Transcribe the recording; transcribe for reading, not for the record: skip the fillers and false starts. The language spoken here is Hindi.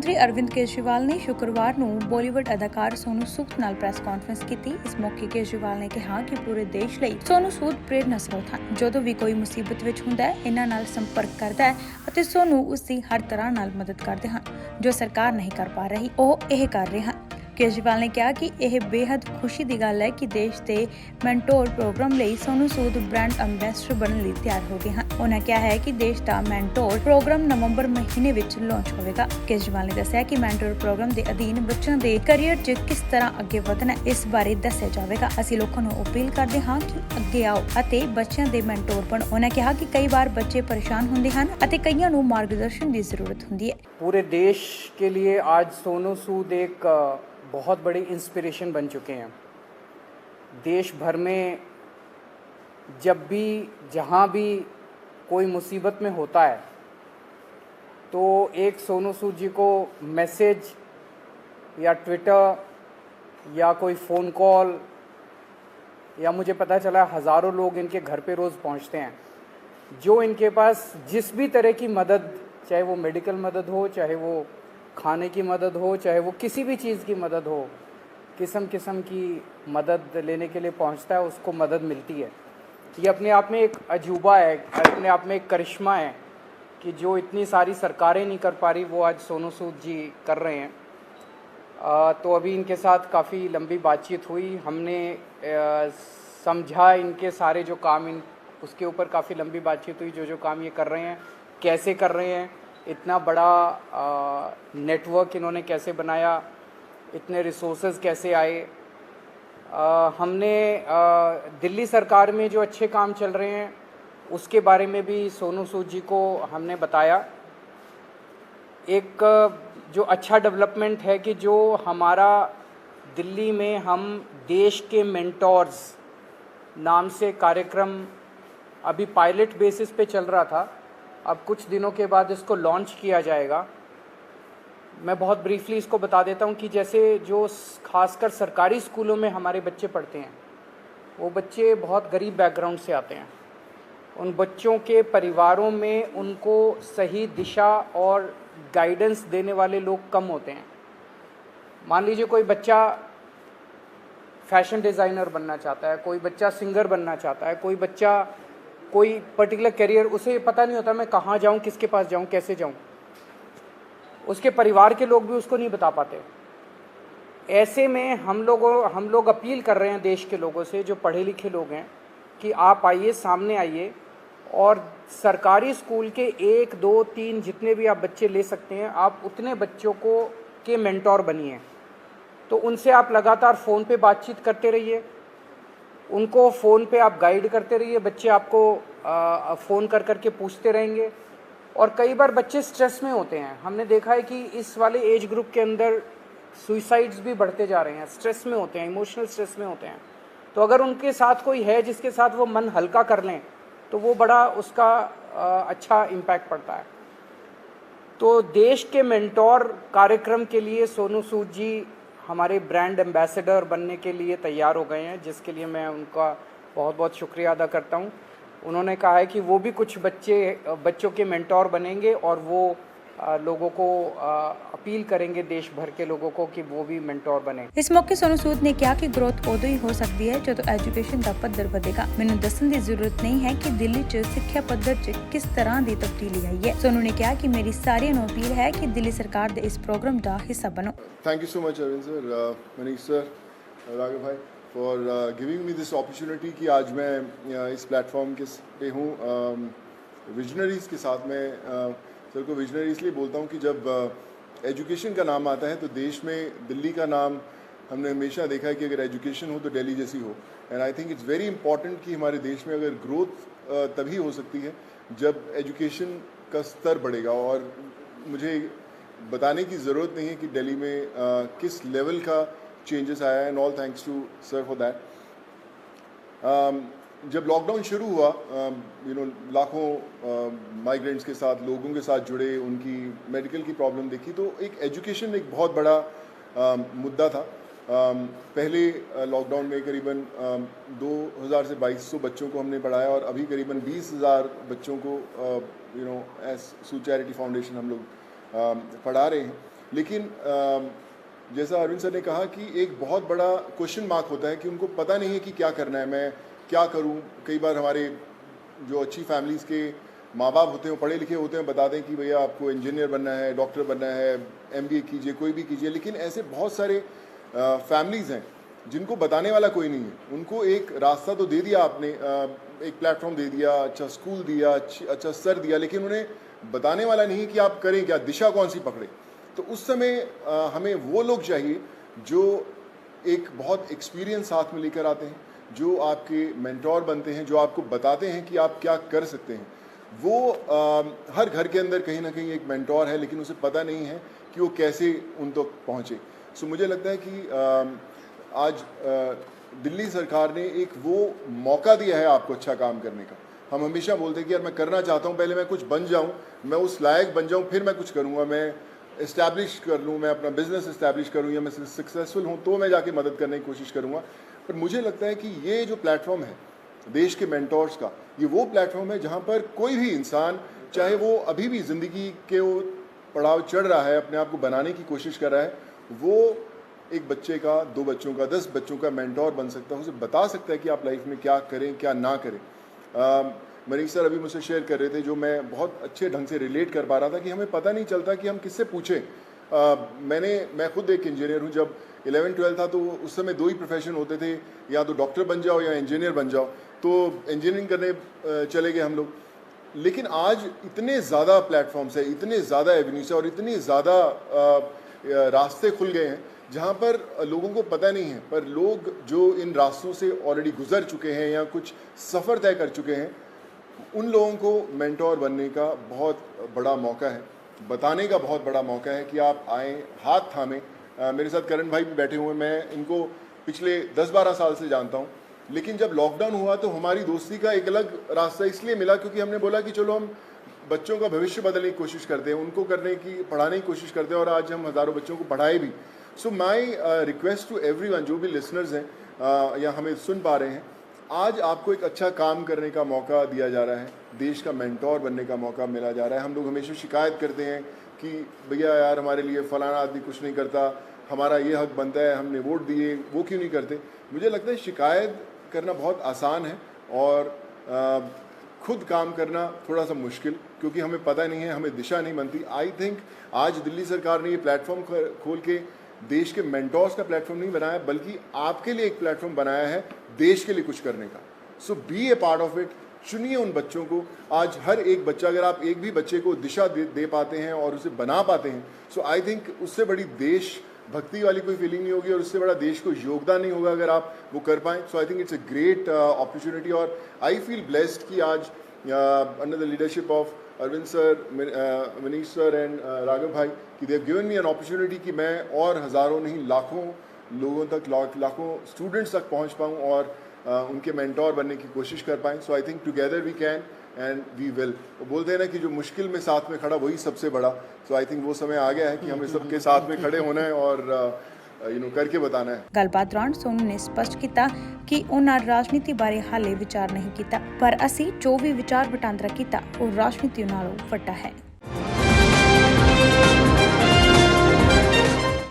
मुख्यमंत्री अरविंद केजरीवाल ने शुक्रवार ਨੂੰ बॉलीवुड अदाकार सोनू सूद ਨਾਲ ਪ੍ਰੈਸ ਕਾਨਫਰੰਸ ਕੀਤੀ। ਇਸ ਮੌਕੇ केजरीवाल ਨੇ ਕਿਹਾ ਕਿ ਪੂਰੇ ਦੇਸ਼ ਲਈ सोनू सूद ਪ੍ਰੇਰਨਾ ਸਰੋਤ ਹਨ। ਜਦੋਂ ਵੀ ਕੋਈ ਮੁਸੀਬਤ ਵਿੱਚ ਹੁੰਦਾ ਹੈ, ਇਹਨਾਂ ਨਾਲ ਸੰਪਰਕ ਕਰਦਾ ਹੈ ਅਤੇ सोनू ਉਸ ਦੀ ਹਰ ਤਰ੍ਹਾਂ ਨਾਲ ਮਦਦ ਕਰਦੇ ਹਨ। ਜੋ ਸਰਕਾਰ ਨਹੀਂ ਕਰ ਪਾ ਰਹੀ, ਉਹ ਇਹ ਕਰ ਰਹੇ ਹਨ। केजरीवाल ने कहा कि यह बेहद खुशी की गल है कि देश के मैंटोर प्रोग्राम ਲਈ सोनू सूद ब्रांड अंबैसडर बनने ਲਈ ਤਿਆਰ ਹੋ ਗਏ ਹਨ। उन्होंने कहा है कि देश का मैंटोर प्रोग्राम नवंबर महीने ਵਿੱਚ ਲਾਂਚ ਹੋਵੇਗਾ। केजरीवाल ने ਦੱਸਿਆ कि मैंटोर प्रोग्राम ਦੇ ਅਧੀਨ ਬੱਚਿਆਂ ਦੇ ਕੈਰੀਅਰ 'ਚ ਕਿਸ ਤਰ੍ਹਾਂ ਅੱਗੇ ਵਧਣਾ ਇਸ ਬਾਰੇ ਦੱਸਿਆ ਜਾਵੇਗਾ। ਅਸੀਂ ਲੋਕਾਂ ਨੂੰ ਅਪੀਲ ਕਰਦੇ ਹਾਂ ਕਿ ਅੱਗੇ ਆਓ ਅਤੇ ਬੱਚਿਆਂ ਦੇ ਮੈਂਟੋਰ ਬਣੋ। उन्होंने कहा कि कई बार बच्चे परेशान ਹੁੰਦੇ ਹਨ ਅਤੇ ਕਈਆਂ ਨੂੰ ਮਾਰਗदर्शन ਦੀ ਜ਼ਰੂਰਤ ਹੁੰਦੀ ਹੈ। पूरे देश के लिए आज सोनू सूद एक बहुत बड़ी इंस्पिरेशन बन चुके हैं। देश भर में जब भी जहाँ भी कोई मुसीबत में होता है तो एक सोनू सूद जी को मैसेज या ट्विटर या कोई फ़ोन कॉल या मुझे पता चला हज़ारों लोग इनके घर पे रोज़ पहुँचते हैं, जो इनके पास जिस भी तरह की मदद, चाहे वो मेडिकल मदद हो, चाहे वो खाने की मदद हो, चाहे वो किसी भी चीज़ की मदद हो, किस्म किस्म की मदद लेने के लिए पहुंचता है, उसको मदद मिलती है। ये अपने आप में एक अजूबा है, अपने आप में एक करिश्मा है कि जो इतनी सारी सरकारें नहीं कर पा रही वो आज सोनू सूद जी कर रहे हैं। तो अभी इनके साथ काफ़ी लंबी बातचीत हुई, हमने समझा इनके सारे जो काम उसके ऊपर काफ़ी लंबी बातचीत हुई, जो काम ये कर रहे हैं कैसे कर रहे हैं, इतना बड़ा नेटवर्क इन्होंने कैसे बनाया, इतने रिसोर्सेज कैसे आए। हमने दिल्ली सरकार में जो अच्छे काम चल रहे हैं उसके बारे में भी सोनू सूद जी को हमने बताया। एक जो अच्छा डेवलपमेंट है कि जो हमारा दिल्ली में हम देश के मेंटोर्स नाम से कार्यक्रम अभी पायलट बेसिस पे चल रहा था, अब कुछ दिनों के बाद इसको लॉन्च किया जाएगा। मैं बहुत ब्रीफली इसको बता देता हूँ कि जैसे जो खासकर सरकारी स्कूलों में हमारे बच्चे पढ़ते हैं, वो बच्चे बहुत गरीब बैकग्राउंड से आते हैं। उन बच्चों के परिवारों में उनको सही दिशा और गाइडेंस देने वाले लोग कम होते हैं। मान लीजिए कोई बच्चा फैशन डिज़ाइनर बनना चाहता है, कोई बच्चा सिंगर बनना चाहता है, कोई बच्चा कोई पर्टिकुलर करियर, उसे पता नहीं होता मैं कहाँ जाऊँ, किसके पास जाऊँ, कैसे जाऊँ। उसके परिवार के लोग भी उसको नहीं बता पाते। ऐसे में हम लोग अपील कर रहे हैं देश के लोगों से, जो पढ़े लिखे लोग हैं, कि आप आइए, सामने आइए और सरकारी स्कूल के 1, 2, 3 जितने भी आप बच्चे ले सकते हैं, आप उतने बच्चों को के मेंटोर बनिए। तो उनसे आप लगातार फ़ोन पे बातचीत करते रहिए, उनको फ़ोन पे आप गाइड करते रहिए, बच्चे आपको फ़ोन कर कर के पूछते रहेंगे। और कई बार बच्चे स्ट्रेस में होते हैं, हमने देखा है कि इस वाले एज ग्रुप के अंदर सुइसाइड्स भी बढ़ते जा रहे हैं, स्ट्रेस में होते हैं, इमोशनल स्ट्रेस में होते हैं। तो अगर उनके साथ कोई है जिसके साथ वो मन हल्का कर लें तो वो बड़ा उसका अच्छा इम्पैक्ट पड़ता है। तो देश के मेंटोर कार्यक्रम के लिए सोनू सूद जी हमारे ब्रांड एम्बेसडर बनने के लिए तैयार हो गए हैं, जिसके लिए मैं उनका बहुत बहुत शुक्रिया अदा करता हूं। उन्होंने कहा है कि वो भी कुछ बच्चों के मेंटोर बनेंगे और वो लोगों को अपील करेंगे देश भर के लोगों को कि वो भी मेंटोर बने। इस मौके सोनू सूद ने कहा कि ग्रोथ उदों ही हो सकती है ਜਦੋਂ ਐਜੂਕੇਸ਼ਨ ਦਾ ਪੱਧਰ ਵਧੇਗਾ। ਮੈਨੂੰ ਦੱਸਣ ਦੀ ਜ਼ਰੂਰਤ ਨਹੀਂ ਹੈ ਕਿ ਦਿੱਲੀ 'ਚ ਸਿੱਖਿਆ ਪੱਧਰ 'ਚ ਕਿਸ ਤਰ੍ਹਾਂ ਦੀ ਤਬਦੀਲੀ ਆਈ ਹੈ। सोनू ने कहा कि मेरी सारिਆਂ ਨੂੰ ਅਪੀਲ ਹੈ कि दिल्ली सरकार ਦੇ ਇਸ ਪ੍ਰੋਗਰਾਮ ਦਾ ਹਿੱਸਾ ਬਣੋ। Thank you so much Arvind sir, Manish sir, Raghav bhai for giving me this opportunity कि आज मैं इस प्लेटफॉर्म के पे हूँ। विजनरीज़ के साथ में सर को विजनरी इसलिए बोलता हूँ कि जब एजुकेशन का नाम आता है तो देश में दिल्ली का नाम हमने हमेशा देखा है कि अगर एजुकेशन हो तो दिल्ली जैसी हो। And I think it's very important कि हमारे देश में अगर ग्रोथ तभी हो सकती है जब एजुकेशन का स्तर बढ़ेगा। और मुझे बताने की ज़रूरत नहीं है कि दिल्ली में किस लेवल का चेंजेस आया है, and all thanks to sir for that. जब लॉकडाउन शुरू हुआ, लाखों माइग्रेंट्स के साथ, लोगों के साथ जुड़े, उनकी मेडिकल की प्रॉब्लम देखी, तो एक एजुकेशन एक बहुत बड़ा मुद्दा था। पहले लॉकडाउन में करीबन 2000 से 2200 बच्चों को हमने पढ़ाया और अभी करीबन 20,000 बच्चों को एज सू चैरिटी फाउंडेशन हम लोग पढ़ा रहे हैं। लेकिन जैसा अरविंद सर ने कहा कि एक बहुत बड़ा क्वेश्चन मार्क होता है कि उनको पता नहीं है कि क्या करना है, मैं क्या करूं। कई बार हमारे जो अच्छी फैमिलीज़ के माँ बाप होते हैं, पढ़े लिखे होते हैं, बता दें कि भैया आपको इंजीनियर बनना है, डॉक्टर बनना है, MBA कीजिए, कोई भी कीजिए। लेकिन ऐसे बहुत सारे फैमिलीज़ हैं जिनको बताने वाला कोई नहीं है। उनको एक रास्ता तो दे दिया आपने, एक प्लेटफॉर्म दे दिया, अच्छा स्कूल दिया, अच्छा सर दिया, लेकिन उन्हें बताने वाला नहीं कि आप करें क्या, दिशा कौन सी पकड़े। तो उस समय हमें वो लोग चाहिए जो एक बहुत एक्सपीरियंस साथ में लेकर आते हैं, जो आपके मेंटोर बनते हैं, जो आपको बताते हैं कि आप क्या कर सकते हैं। वो हर घर के अंदर कहीं ना कहीं एक मेंटोर है, लेकिन उसे पता नहीं है कि वो कैसे उन तक पहुँचे। सो मुझे लगता है कि आज दिल्ली सरकार ने एक वो मौका दिया है आपको अच्छा काम करने का। हम हमेशा बोलते हैं कि यार मैं करना चाहता हूँ, पहले मैं कुछ बन जाऊँ, मैं उस लायक बन जाऊँ, फिर मैं कुछ करूँगा, मैं इस्टेब्लिश कर लूँ, मैं अपना बिजनेस इस्टेब्लिश करूँ, या मैं सक्सेसफुल हूँ तो मैं जाके मदद करने की कोशिश करूँगा। पर मुझे लगता है कि ये जो प्लेटफॉर्म है देश के मेंटोर्स का, ये वो प्लेटफॉर्म है जहाँ पर कोई भी इंसान, चाहे वो अभी भी ज़िंदगी के वो पड़ाव चढ़ रहा है, अपने आप को बनाने की कोशिश कर रहा है, वो एक बच्चे का, 2 बच्चों का, 10 बच्चों का मेंटोर बन सकता है। उसे बता सकता है कि आप लाइफ में क्या करें, क्या ना करें। मनीष सर अभी मुझसे शेयर कर रहे थे, जो मैं बहुत अच्छे ढंग से रिलेट कर पा रहा था, कि हमें पता नहीं चलता कि हम किससे पूछें। मैं खुद एक इंजीनियर हूँ। जब 11-12 था तो उस समय 2 ही प्रोफेशन होते थे, या तो डॉक्टर बन जाओ या इंजीनियर बन जाओ। तो इंजीनियरिंग करने चले गए हम लोग। लेकिन आज इतने ज़्यादा प्लेटफॉर्म्स है, इतने ज़्यादा एवेन्यूज है, और इतने ज़्यादा रास्ते खुल गए हैं जहाँ पर लोगों को पता नहीं है, पर लोग जो इन रास्तों से ऑलरेडी गुजर चुके हैं या कुछ सफ़र तय कर चुके हैं, उन लोगों को मेंटोर बनने का बहुत बड़ा मौका है, बताने का बहुत बड़ा मौका है कि आप आएँ, हाथ थामें। मेरे साथ करण भाई भी बैठे हुए हैं, मैं इनको पिछले 10-12 साल से जानता हूँ। लेकिन जब लॉकडाउन हुआ तो हमारी दोस्ती का एक अलग रास्ता इसलिए मिला क्योंकि हमने बोला कि चलो हम बच्चों का भविष्य बदलने की कोशिश करते हैं, उनको पढ़ाने की कोशिश करते हैं, और आज हम हज़ारों बच्चों को पढ़ाए भी। सो माई रिक्वेस्ट टू एवरीवन, जो भी लिसनर्स हैं या हमें सुन पा रहे हैं, आज आपको एक अच्छा काम करने का मौका दिया जा रहा है, देश का मेंटोर बनने का मौका मिला जा रहा है। हम लोग हमेशा शिकायत करते हैं कि भैया यार हमारे लिए फ़लाना आदमी कुछ नहीं करता, हमारा ये हक बनता है, हमने वोट दिए, वो क्यों नहीं करते। मुझे लगता है शिकायत करना बहुत आसान है, और खुद काम करना थोड़ा सा मुश्किल, क्योंकि हमें पता नहीं है, हमें दिशा नहीं बनती। आई थिंक आज दिल्ली सरकार ने ये प्लेटफॉर्म खोल के देश के मेंटोर्स का प्लेटफॉर्म नहीं बनाया, बल्कि आपके लिए एक प्लेटफॉर्म बनाया है देश के लिए कुछ करने का। So be a part of it. चुनिए उन बच्चों को। आज हर एक बच्चा, अगर आप एक भी बच्चे को दिशा दे पाते हैं और उसे बना पाते हैं, सो आई थिंक उससे बड़ी देश भक्ति वाली कोई फीलिंग नहीं होगी, और उससे बड़ा देश को योगदान नहीं होगा अगर आप वो कर पाएँ। So I think it's a great opportunity, और आई फील ब्लेस्ड कि आज under the leadership of Arvind sir, Manish sir and Raghav भाई, कि they have given me an opportunity कि मैं और हज़ारों नहीं लाखों लोगों तक, लाखों स्टूडेंट्स तक पहुंच पाऊं और उनके मेंटोर बनने की कोशिश कर पाएं। So I think together we can and we will. वो बोलते हैं ना कि जो मुश्किल में साथ में खड़ा वही सबसे बड़ा। सो आई थिंक वो समय आ गया है कि हमें सबके साथ में खड़े होना है और करके बताना है। ਗੱਲਬਾਤ ਦੌਰਾਨ ਸੋਨੂ ਨੇ ਸਪਸ਼ਟ ਕੀਤਾ ਕਿ ਉਹਨਾਂ ਰਾਜਨੀਤੀ ਬਾਰੇ ਹਾਲੇ ਵਿਚਾਰ ਨਹੀਂ ਕੀਤਾ, ਪਰ ਅਸੀਂ ਜੋ ਵੀ ਵਿਚਾਰ ਵਟਾਂਦਰਾ ਕੀਤਾ ਉਹ ਰਾਜਨੀਤੀ ਨਾਲੋਂ ਵੱਡਾ ਹੈ।